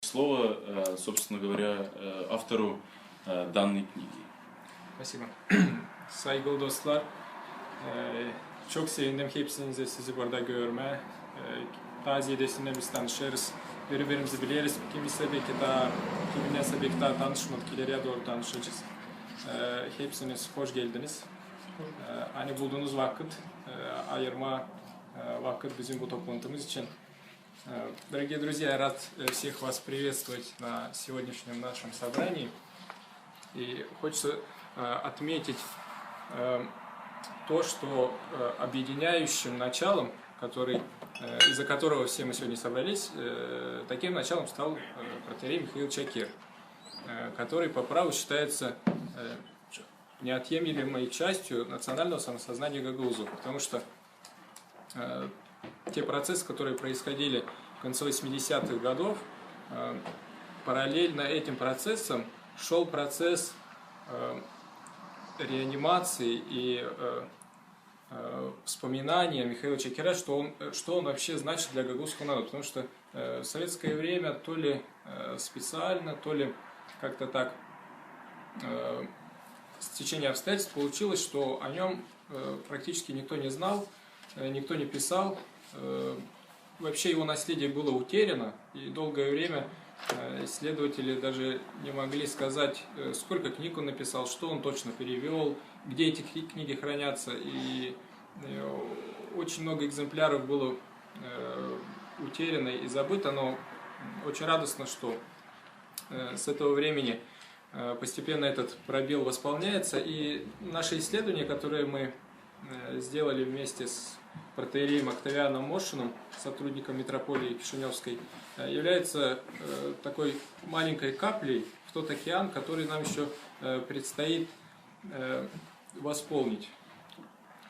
слово, собственно говоря, автору данной kниги. Спасибо. Saygılı dostlar, çok sevindim hepsinizi sizi burada görme. Taziyedesinde biz tanışırız, birbirimizi biliriz. Kiminle belki daha tanışmadık, ileriye doğru tanışacağız. Hepsiniz hoş geldiniz. Hani bulduğunuz vakit, ayırma vakit bizim bu toplantımız için. Дорогие друзья, я рад всех вас приветствовать на сегодняшнем нашем собрании. И хочется отметить то, что объединяющим началом, из-за которого все мы сегодня собрались, таким началом стал протоиерей Михаил Чакир, который по праву считается неотъемлемой частью национального самосознания гагаузов, потому что те процессы, которые происходили в конце 80-х годов, параллельно этим процессам шел процесс реанимации и вспоминания Михаила Чакира, что он вообще значит для гагаузского народа. Потому что в советское время то ли специально, то ли как-то так с течением обстоятельств получилось, что о нем практически никто не знал, никто не писал. Вообще его наследие было утеряно, и долгое время исследователи даже не могли сказать, сколько книг он написал, что он точно перевел, где эти книги хранятся. И очень много экземпляров было утеряно и забыто, но очень радостно, что с этого времени постепенно этот пробел восполняется. И наше исследование, которое мы сделали вместе с протоиереем Октавианом Мошиным, сотрудником митрополии Кишиневской, является такой маленькой каплей в тот океан, который нам еще предстоит восполнить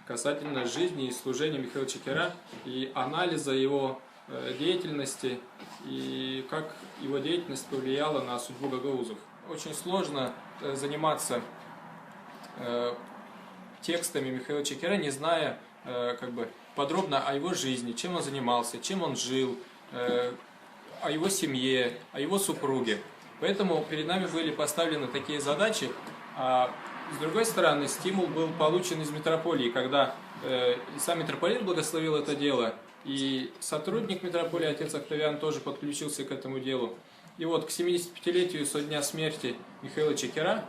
касательно жизни и служения Михаила Чакира и анализа его деятельности и как его деятельность повлияла на судьбу гагаузов. Очень сложно заниматься текстами Михаила Чакира, не зная подробно о его жизни, чем он занимался, чем он жил, о его семье, о его супруге. Поэтому перед нами были поставлены такие задачи, а с другой стороны стимул был получен из митрополии, когда и сам митрополит благословил это дело, и сотрудник митрополии, отец Октавиан, тоже подключился к этому делу. И вот к 75-летию со дня смерти Михаила Чакира,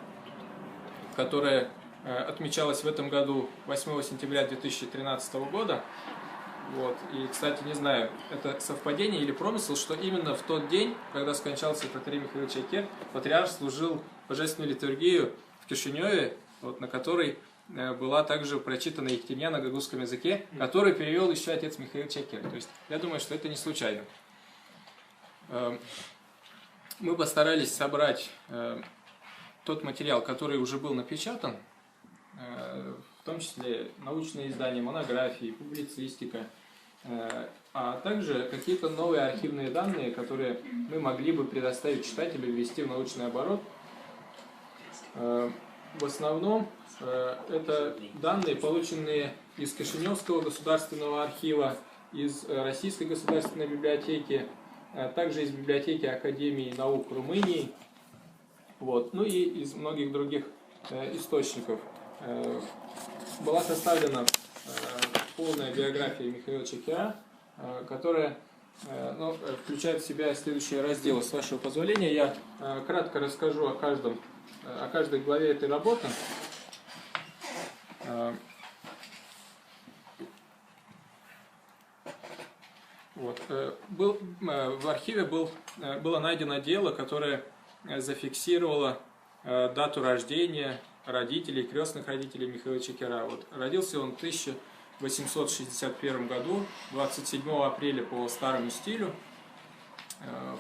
которое отмечалось в этом году 8 сентября 2013 года. Вот. И, кстати, не знаю, это совпадение или промысел, что именно в тот день, когда скончался протоиерей Михаил Чакир, патриарх служил божественную литургию в Кишиневе, вот, на которой была также прочитана Ектемья на гагаузском языке, который перевел еще отец Михаил Чакир. То есть, я думаю, что это не случайно. Мы постарались собрать тот материал, который уже был напечатан, в том числе научные издания, монографии, публицистика, а также какие-то новые архивные данные, которые мы могли бы предоставить читателю, ввести в научный оборот. В основном это данные, полученные из Кишиневского государственного архива, из Российской государственной библиотеки, а также из библиотеки Академии наук Румынии, вот, ну и из многих других источников. Была составлена полная биография Михаила Чакира, которая включает в себя следующие разделы. С вашего позволения, я кратко расскажу о каждой главе этой работы. Вот. В архиве было найдено дело, которое зафиксировало дату рождения родителей, крестных родителей Михаила Чакира. Вот. Родился он в 1861 году, 27 апреля по старому стилю,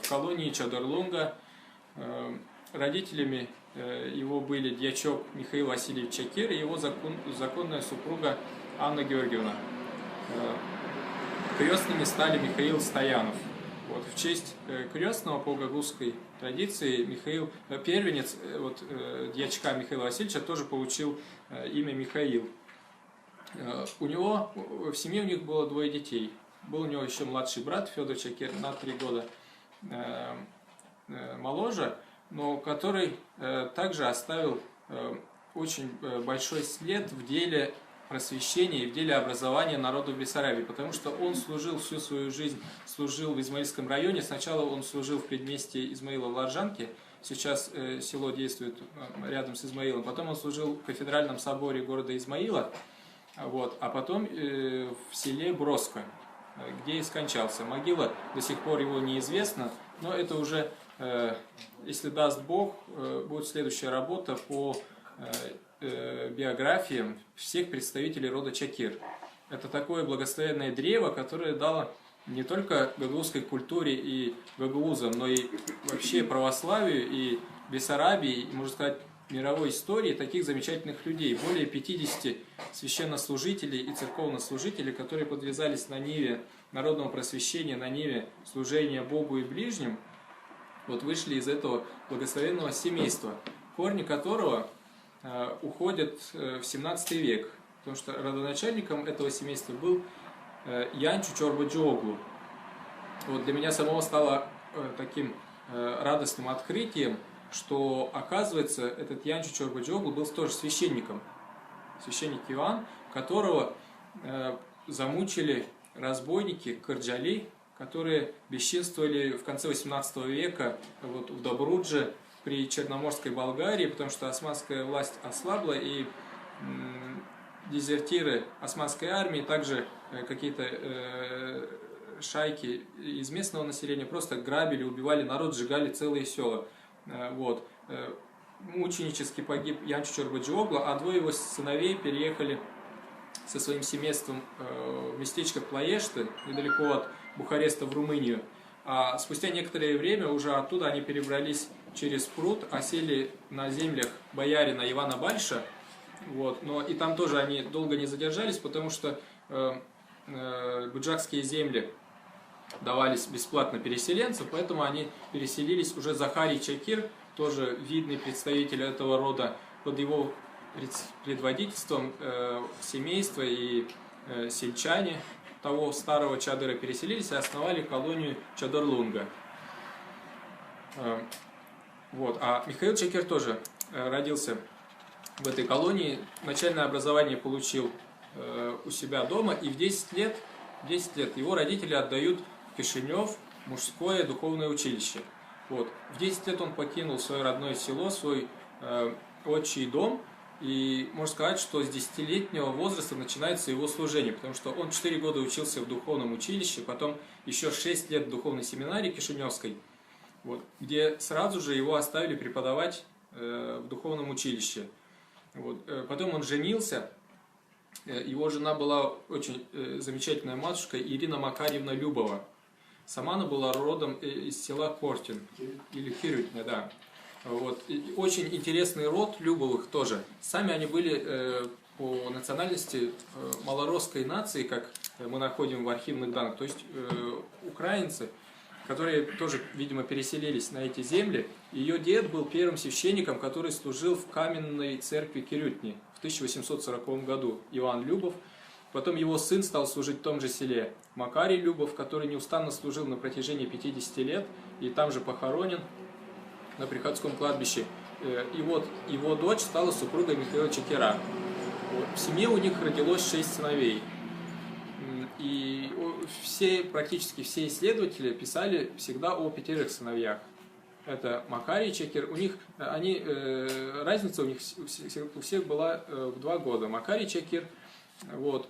в колонии Чадорлунга. Родителями его были дьячок Михаил Васильевич Чакир и его законная супруга Анна Георгиевна. Крестными стали Михаил Стоянов. Вот, в честь крестного по гагаузской традиции первенец дьячка Михаила Васильевича тоже получил имя Михаил. В семье у них было двое детей. Был у него еще младший брат Федор Чакир на 3 года. моложе, но который также оставил очень большой след в деле просвещения и в деле образования народа в Бессарабии, потому что он служил всю свою жизнь, служил в Измаильском районе. Сначала он служил в предместье Измаила в Ларжанке, сейчас село действует рядом с Измаилом, потом он служил в кафедральном соборе города Измаила, вот, а потом в селе Броско, где и скончался. Могила до сих пор его неизвестна, но это уже, если даст Бог, будет следующая работа по биографиям всех представителей рода Чакир. Это такое благословенное древо, которое дало не только гагаузской культуре и гагаузам, но и вообще православию и Бессарабии, и, можно сказать, мировой истории таких замечательных людей. Более 50 священнослужителей и церковнослужителей, которые подвязались на ниве народного просвещения, на ниве служения Богу и ближним, вот вышли из этого благословенного семейства, корни которого уходят в 17 век, потому что родоначальником этого семейства был Янчу Чорба-Джоглу. Вот для меня самого стало таким радостным открытием, что, оказывается, этот Янчу Чорба-Джоглу был тоже священником. Священник Иоанн, которого замучили разбойники Карджали, которые бесчинствовали в конце 18 века вот, в Добрудже, при Черноморской Болгарии, потому что османская власть ослабла, и дезертиры османской армии, также какие-то шайки из местного населения просто грабили, убивали народ, сжигали целые села. Вот. Мученически погиб Янчу Чорба-Джоглу, а двое его сыновей переехали со своим семейством в местечко Плоешты, недалеко от Бухареста, в Румынию. А спустя некоторое время уже оттуда они перебрались через пруд, осели на землях боярина Ивана Бальша. Вот. Но и там тоже они долго не задержались, потому что буджакские земли давались бесплатно переселенцам, поэтому они переселились. Уже Захарий Чакир, тоже видный представитель этого рода, под его предводительством семейства и сельчане того старого Чадыра переселились и основали колонию Чадырлунга. Вот. А Михаил Чакир тоже родился в этой колонии, начальное образование получил у себя дома, и в 10 лет его родители отдают в Кишинев мужское духовное училище. Вот. В 10 лет он покинул свое родное село, свой отчий дом, и можно сказать, что с 10-летнего возраста начинается его служение, потому что он 4 года учился в духовном училище, потом еще 6 лет в духовной семинарии Кишиневской, вот, где сразу же его оставили преподавать в духовном училище. Вот. Потом он женился, его жена была очень замечательная матушка Ирина Макарьевна Любова. Сама она была родом из села Кортин, или Кирютня, да. Вот. И очень интересный род Любовых тоже. Сами они были по национальности малоросской нации, как мы находим в архивных данных, то есть украинцы, которые тоже, видимо, переселились на эти земли. Ее дед был первым священником, который служил в каменной церкви Кирютни в 1840 году, Иоанн Любов. Потом его сын стал служить в том же селе, Макарий Любов, который неустанно служил на протяжении 50 лет и там же похоронен на Приходском кладбище. И вот его дочь стала супругой Михаила Чакира. Вот. В семье у них родилось 6 сыновей. И практически все исследователи писали всегда о 5 сыновьях. Это Макарий Чакир. Разница у них у всех была в 2 года. Макарий Чакир, вот,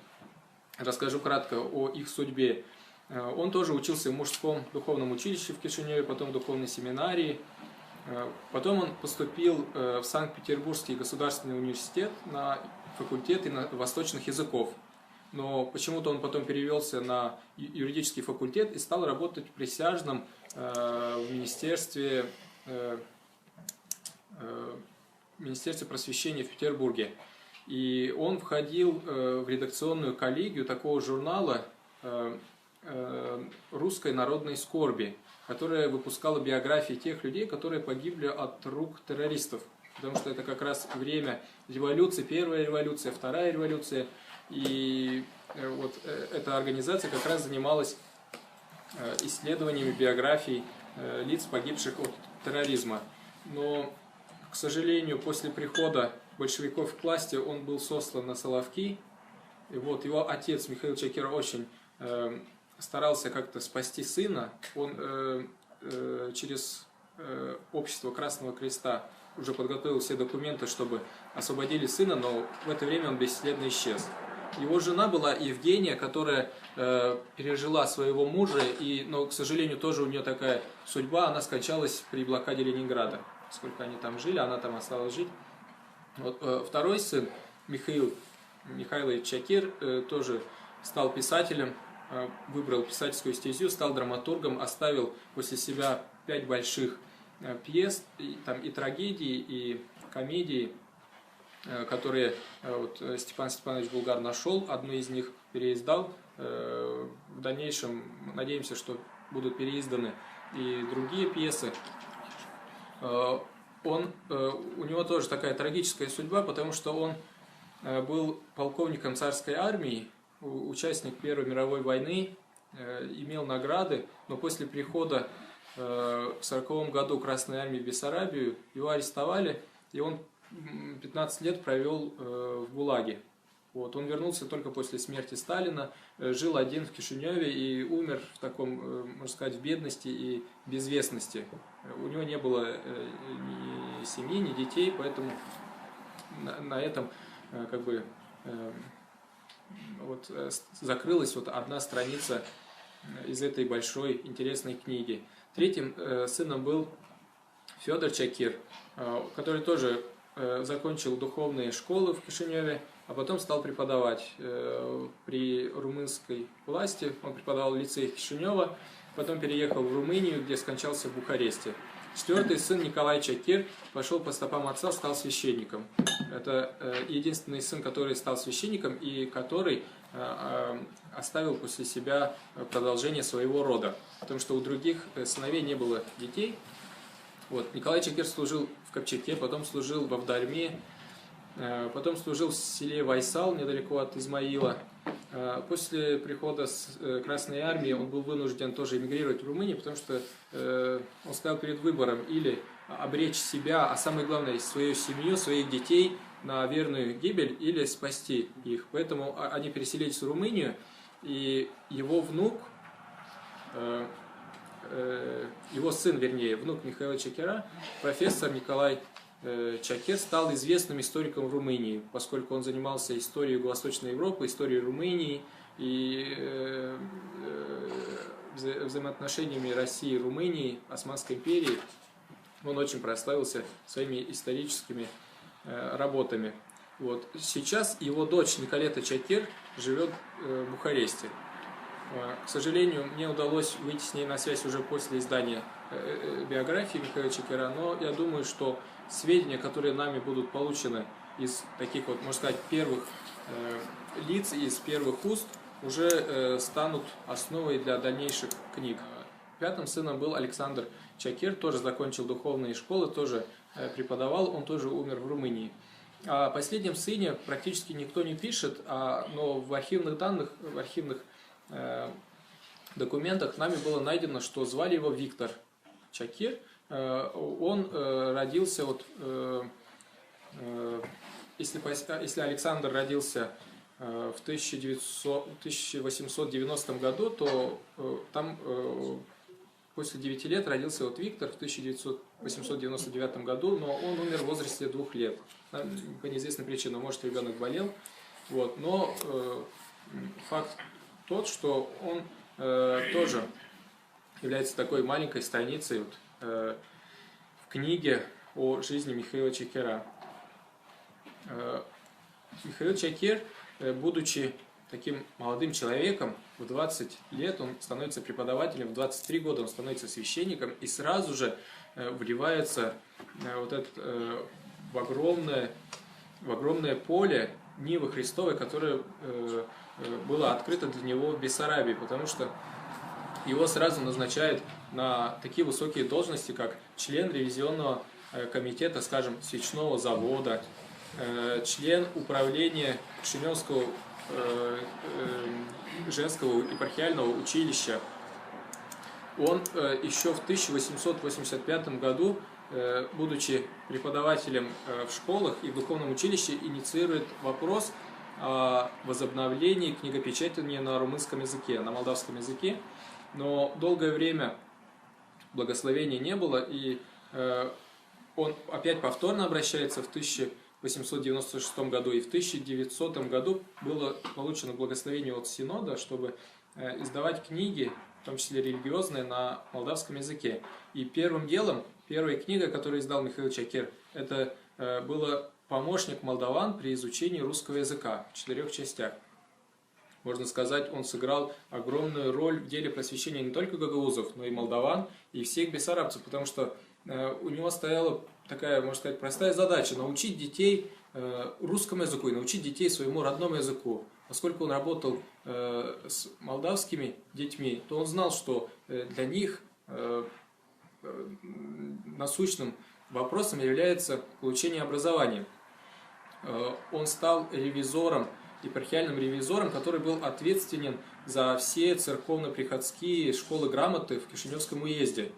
расскажу кратко о их судьбе. Он тоже учился в мужском духовном училище в Кишиневе, потом в духовной семинарии. Потом он поступил в Санкт-Петербургский государственный университет на факультет восточных языков. Но почему-то он потом перевелся на юридический факультет и стал работать присяжным в Министерстве просвещения в Петербурге. И он входил в редакционную коллегию такого журнала «Русской народной скорби», которая выпускала биографии тех людей, которые погибли от рук террористов. Потому что это как раз время революции, первая революция, вторая революция. И вот эта организация как раз занималась исследованиями биографий лиц, погибших от терроризма. Но, к сожалению, после прихода большевиков к власти он был сослан на Соловки. И вот его отец Михаил Чакир очень старался как-то спасти сына. Он через общество Красного Креста уже подготовил все документы, чтобы освободили сына, но в это время он бесследно исчез. Его жена была Евгения, которая пережила своего мужа, но, к сожалению, тоже у нее такая судьба, она скончалась при блокаде Ленинграда. Сколько они там жили, она там осталась жить. Вот, второй сын, Михаил Чакир, тоже стал писателем, выбрал писательскую стезю, стал драматургом, оставил после себя 5 больших пьес, там и трагедии, и комедии, которые вот Степан Степанович Булгар нашел, одну из них переиздал. В дальнейшем надеемся, что будут переизданы и другие пьесы. У него тоже такая трагическая судьба, потому что он был полковником царской армии, участник Первой мировой войны, имел награды, но после прихода в 1940 году Красной армии в Бессарабию его арестовали, и он 15 лет провел в ГУЛАГе. Вот. Он вернулся только после смерти Сталина, жил один в Кишиневе и умер в таком, можно сказать, в бедности и безвестности. У него не было ни семьи, ни детей, поэтому на этом как бы вот закрылась вот одна страница из этой большой интересной книги. Третьим сыном был Федор Чакир, который тоже закончил духовные школы в Кишиневе, а потом стал преподавать при румынской власти. Он преподавал в лицее Кишинева, потом переехал в Румынию, где скончался в Бухаресте. Четвертый сын Николай Чакир пошел по стопам отца, стал священником. Это единственный сын, который стал священником и который оставил после себя продолжение своего рода, потому что у других сыновей не было детей. Вот. Николай Чакир служил в Копчаке, потом служил в Авдарме, потом служил в селе Вайсал, недалеко от Измаила. После прихода с Красной армии он был вынужден тоже эмигрировать в Румынию, потому что он стоял перед выбором или обречь себя, а самое главное, свою семью, своих детей на верную гибель или спасти их. Поэтому они переселились в Румынию, и его внук, его сын, вернее, внук Михаила Чакира, профессор Николай Чакир, стал известным историком в Румынии, поскольку он занимался историей Юго-Восточной Европы, историей Румынии и взаимоотношениями России и Румынии, Османской империи. Он очень прославился своими историческими работами. Вот. Сейчас его дочь Николета Чакир живет в Бухаресте. К сожалению, мне удалось выйти с ней на связь уже после издания биографии Михаила Чакира, но я думаю, что сведения, которые нами будут получены из таких вот, можно сказать, первых лиц, из первых уст, уже станут основой для дальнейших книг. Пятым сыном был Александр Чакир, тоже закончил духовные школы, тоже преподавал, он тоже умер в Румынии. О последнем сыне практически никто не пишет, но в архивных данных, в архивных документах нами было найдено, что звали его Виктор Чакир. Он родился, если Александр родился в 1890 году, то там после 9 лет родился Виктор в 1899 году, но он умер в возрасте 2 лет. По неизвестной причине, может, ребенок болел. Вот. Но факт тот, что он тоже является такой маленькой страницей в книге о жизни Михаила Чакира. Михаил Чакир, будучи таким молодым человеком, в 20 лет он становится преподавателем, в 23 года он становится священником и сразу же вливается в огромное поле Нивы Христовой, которое было открыто для него в Бессарабии, потому что его сразу назначают на такие высокие должности, как член ревизионного комитета, скажем, свечного завода, член управления Кишиневского женского епархиального училища. Он еще в 1885 году, будучи преподавателем в школах и в духовном училище, инициирует вопрос о возобновлении книгопечатания на румынском языке, на молдавском языке. Но долгое время благословения не было, и он опять повторно обращается в 1896 году, и в 1900 году было получено благословение от Синода, чтобы издавать книги, в том числе религиозные, на молдавском языке. И первым делом, первая книга, которую издал Михаил Чакер, это было «Помощник молдаван при изучении русского языка» в 4 частях. Можно сказать, он сыграл огромную роль в деле просвещения не только гагаузов, но и молдаван, и всех бессарабцев, потому что у него стояла такая, можно сказать, простая задача – научить детей русскому языку и научить детей своему родному языку. Поскольку он работал с молдавскими детьми, то он знал, что для них насущным вопросом является получение образования. Он стал ревизором, епархиальным ревизором, который был ответственен за все церковно-приходские школы грамоты в Кишиневском уезде.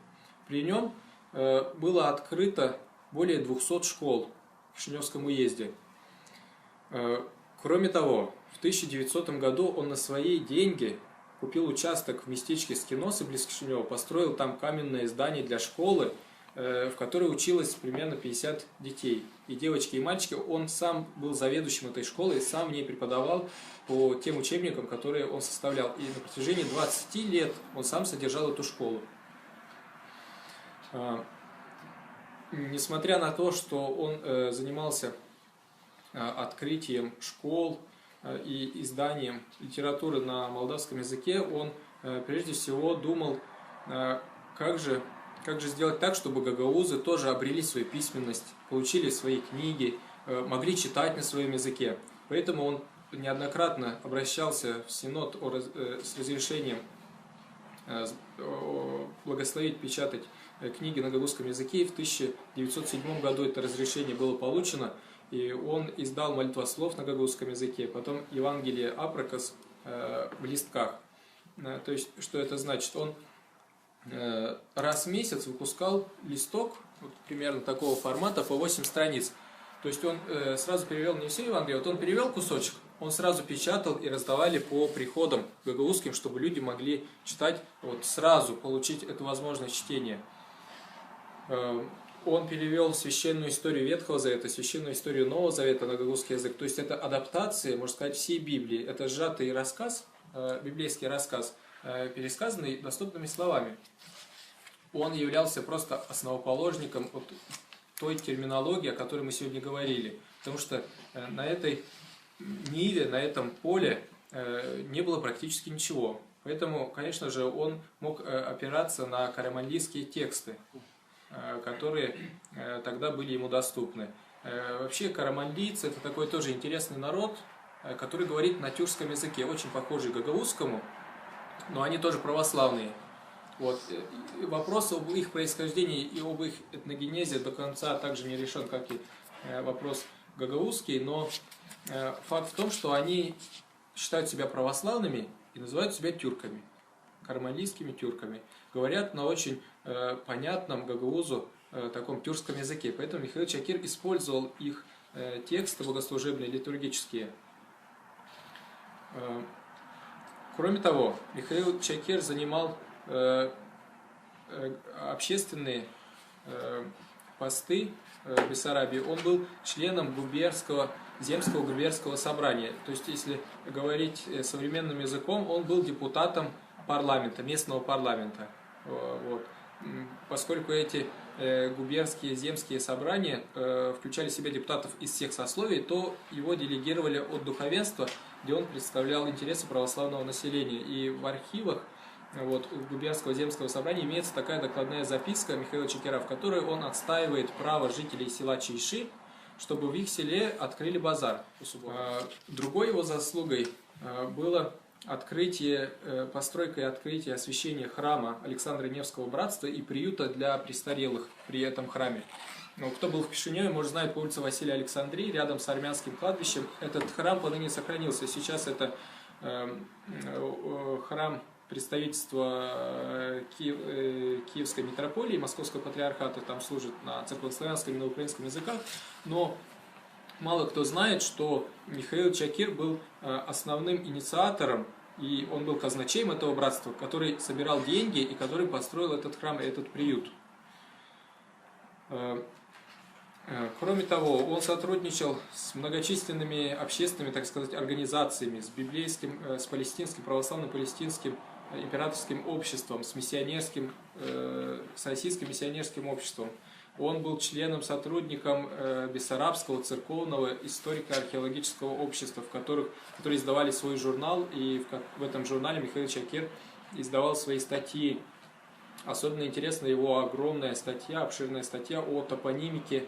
При нем было открыто более 200 школ в Кишиневском уезде. Кроме того, в 1900 году он на свои деньги купил участок в местечке Скиносы близ Кишинева, построил там каменное здание для школы, в которой училось примерно 50 детей. И девочки, и мальчики. Он сам был заведующим этой школы и сам в ней преподавал по тем учебникам, которые он составлял. И на протяжении 20 лет он сам содержал эту школу. Несмотря на то, что он занимался открытием школ и изданием литературы на молдавском языке, он прежде всего думал, как же сделать так, чтобы гагаузы тоже обрели свою письменность, получили свои книги, могли читать на своем языке. Поэтому он неоднократно обращался в Синод с разрешением благословить печатать книги на гагаузском языке. И в 1907 году это разрешение было получено, и он издал молитвослов на гагаузском языке, потом Евангелие Апракос в листках. То есть, что это значит? Он раз в месяц выпускал листок вот, примерно такого формата по 8 страниц. То есть он сразу перевел не все Евангелие, вот он перевел кусочек, он сразу печатал и раздавали по приходам гагаузским, чтобы люди могли читать, вот сразу получить эту возможность чтения. Он перевел священную историю Ветхого Завета, священную историю Нового Завета на гагаузский язык. То есть это адаптация, можно сказать, всей Библии. Это сжатый рассказ, библейский рассказ, пересказанный доступными словами. Он являлся просто основоположником вот той терминологии, о которой мы сегодня говорили. Потому что на этой ниве, на этом поле не было практически ничего. Поэтому, конечно же, он мог опираться на караманлийские тексты, которые тогда были ему доступны. Вообще караманлийцы – это такой тоже интересный народ, который говорит на тюркском языке, очень похожий к гагаузскому, но они тоже православные. Вот. Вопрос об их происхождении и об их этногенезе до конца также не решен, как и вопрос гагаузский, но факт в том, что они считают себя православными и называют себя тюрками, караманлийскими тюрками. Говорят на очень понятном гагаузу таком тюркском языке. Поэтому Михаил Чакер использовал их тексты богослужебные, литургические. Кроме того, Михаил Чакер занимал общественные посты в Бессарабии. Он был членом Земского губернского собрания. То есть, если говорить современным языком, он был депутатом парламента, местного парламента. Вот. Поскольку эти губернские, земские собрания включали в себя депутатов из всех сословий, то его делегировали от духовенства, где он представлял интересы православного населения. И в архивах вот, губернского земского собрания имеется такая докладная записка Михаила Чакера, в которой он отстаивает право жителей села Чайши, чтобы в их селе открыли базар. Другой его заслугой было постройка и открытие освящения храма Александра Невского братства и приюта для престарелых при этом храме. Кто был в Кишиневе, может знать, по улице Василия Александрии, рядом с армянским кладбищем, этот храм поныне сохранился. Сейчас это храм представительство Киевской митрополии, Московского патриархата, там служит на церковнославянском и на украинском языках, но мало кто знает, что Михаил Чакир был основным инициатором, и он был казначеем этого братства, который собирал деньги и который построил этот храм и этот приют. Кроме того, он сотрудничал с многочисленными общественными, так сказать, организациями, с палестинским, православным палестинским императорским обществом, с российским миссионерским обществом. Он был членом, сотрудником Бессарабского церковного историко-археологического общества, которые издавали свой журнал, и в этом журнале Михаил Чакир издавал свои статьи. Особенно интересна его огромная статья, обширная статья о топонимике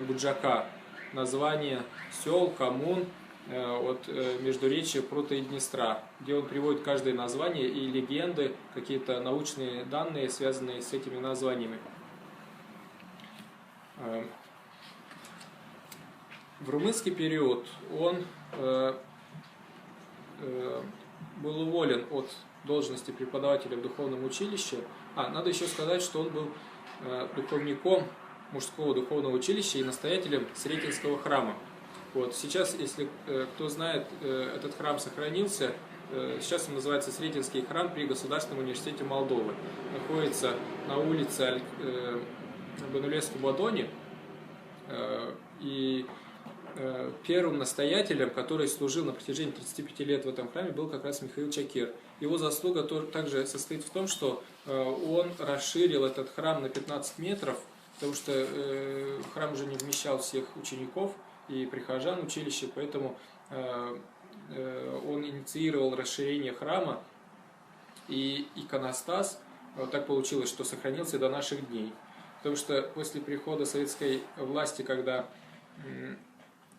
Буджака, название сел, коммун от Междуречия Прута и Днестра, где он приводит каждое название и легенды, какие-то научные данные, связанные с этими названиями. В румынский период он был уволен от должности преподавателя в духовном училище. Надо еще сказать, что он был духовником мужского духовного училища и настоятелем Сретенского храма. Сейчас, если кто знает, этот храм сохранился. Сейчас он называется Сретенский храм при Государственном университете Молдовы. Находится на улице Банулеску-Бадони. И первым настоятелем, который служил на протяжении 35 лет в этом храме, был как раз Михаил Чакир. Его заслуга также состоит в том, что он расширил этот храм на 15 метров, потому что храм уже не вмещал всех учеников и прихожан училища, поэтому он инициировал расширение храма, и иконостас так получилось, что сохранился до наших дней. Потому что после прихода советской власти, когда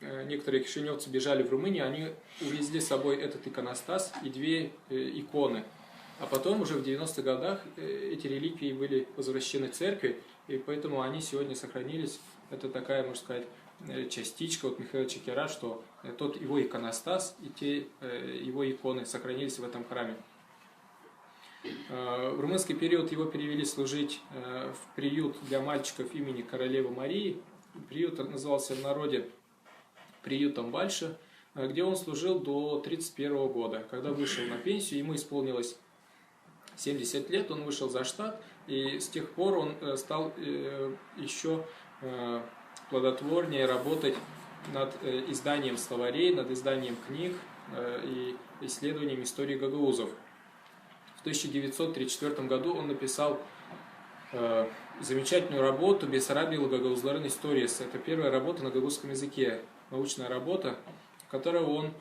некоторые кишиневцы бежали в Румынию, они увезли с собой этот иконостас и две иконы. А потом уже в 90-х годах эти реликвии были возвращены церкви, и поэтому они сегодня сохранились. Это такая, можно сказать, частичка Михаила Чакира, что тот его иконостас и те его иконы сохранились в этом храме. В румынский период его перевели служить в приют для мальчиков имени Королевы Марии. Приют назывался в народе приютом Вальша, где он служил до 1931 года. Когда вышел на пенсию, ему исполнилось 70 лет, он вышел за штат, и с тех пор он стал еще плодотворнее работать над изданием словарей, над изданием книг и исследованием истории гагаузов. В 1934 году он написал замечательную работу «Бессарабия гагаузларын историес». Это первая работа на гагаузском языке, научная работа, в которой он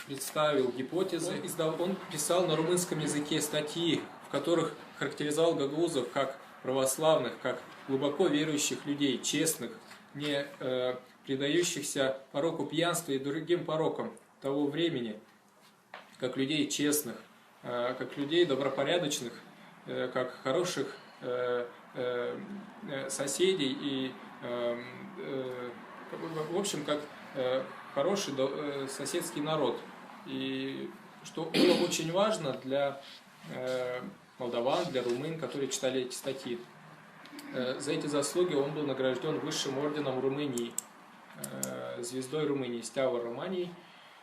представил гипотезы. Он писал на румынском языке статьи, в которых характеризовал гагаузов как православных, как глубоко верующих людей, честных, не предающихся пороку пьянства и другим порокам того времени, как людей честных, как людей добропорядочных, как хороших соседей и, в общем, как хороший соседский народ. И что было очень важно для молдаван, для румын, которые читали эти статьи. За эти заслуги он был награжден высшим орденом Румынии, звездой Румынии, Стява Романии,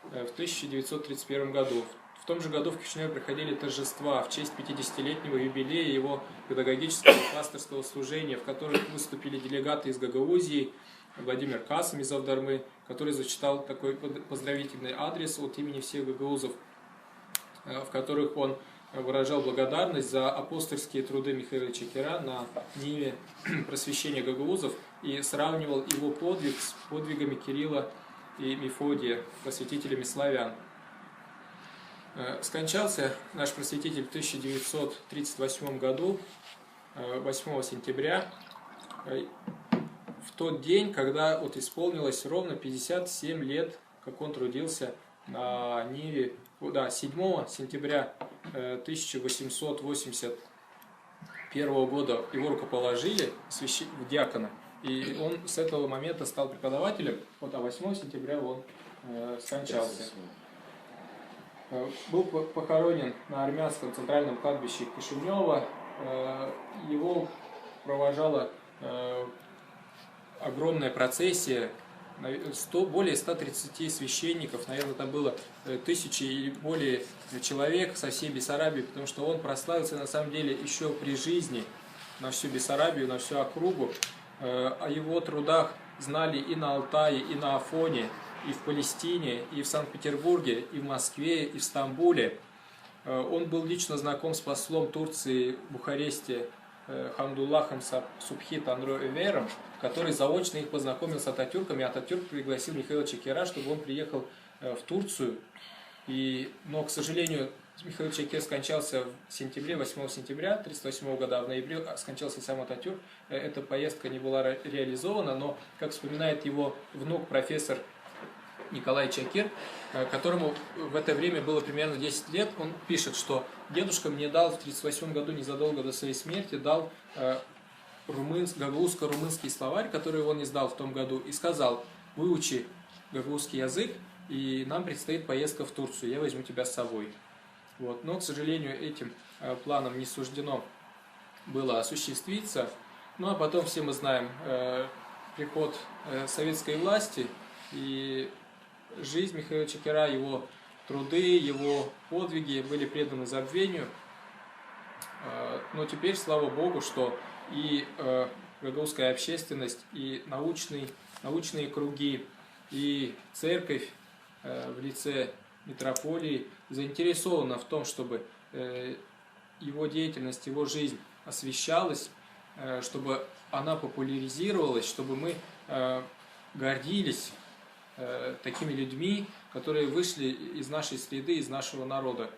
в 1931 году. В том же году в Кишиневе проходили торжества в честь 50-летнего юбилея его педагогического и пасторского служения, в которых выступили делегаты из Гагаузии, Владимир Касым из Авдармы, который зачитал такой поздравительный адрес от имени всех гагаузов, в которых он выражал благодарность за апостольские труды Михаила Чакира на ниве просвещения гагаузов и сравнивал его подвиг с подвигами Кирилла и Мефодия, просветителями славян. Скончался наш просветитель в 1938 году, 8 сентября, в тот день, когда исполнилось ровно 57 лет, как он трудился на ниве, 7 сентября 1881 года его рукоположили в диакона, и он с этого момента стал преподавателем, а 8 сентября он скончался. был похоронен на армянском центральном кладбище Кишинева. Его провожала огромная процессия, более 130 священников, наверное, там было тысячи и более человек со всей Бессарабии, потому что он прославился на самом деле еще при жизни на всю Бессарабию, на всю округу. О его трудах знали и на Алтае, и на Афоне, и в Палестине, и в Санкт-Петербурге, и в Москве, и в Стамбуле. Он был лично знаком с послом Турции в Бухаресте Хамдуллахом Субхи Танро Эвером, который заочно их познакомил с Ататюрком, и Ататюрк пригласил Михаила Чекера, чтобы он приехал в Турцию. Но, к сожалению, Михаил Чекер скончался в сентябре, 8 сентября 1938 года, а в ноябре скончался сам Ататюрк. Эта поездка не была реализована, но, как вспоминает его внук, профессор Николай Чекер, которому в это время было примерно 10 лет, он пишет, что дедушка мне дал в 1938 году, незадолго до своей смерти, дал гагаузско-румынский словарь, который он издал в том году, и сказал: выучи гагаузский язык, и нам предстоит поездка в Турцию, я возьму тебя с собой. Вот. Но, к сожалению, этим планом не суждено было осуществиться. Ну а потом все мы знаем приход советской власти, и жизнь Михаила Чекера, его труды, его подвиги были преданы забвению. Но теперь, слава Богу, что и гагаузская общественность, и научные круги, и церковь в лице митрополии заинтересована в том, чтобы его деятельность, его жизнь освещалась, чтобы она популяризировалась, чтобы мы гордились такими людьми, которые вышли из нашей среды, из нашего народа.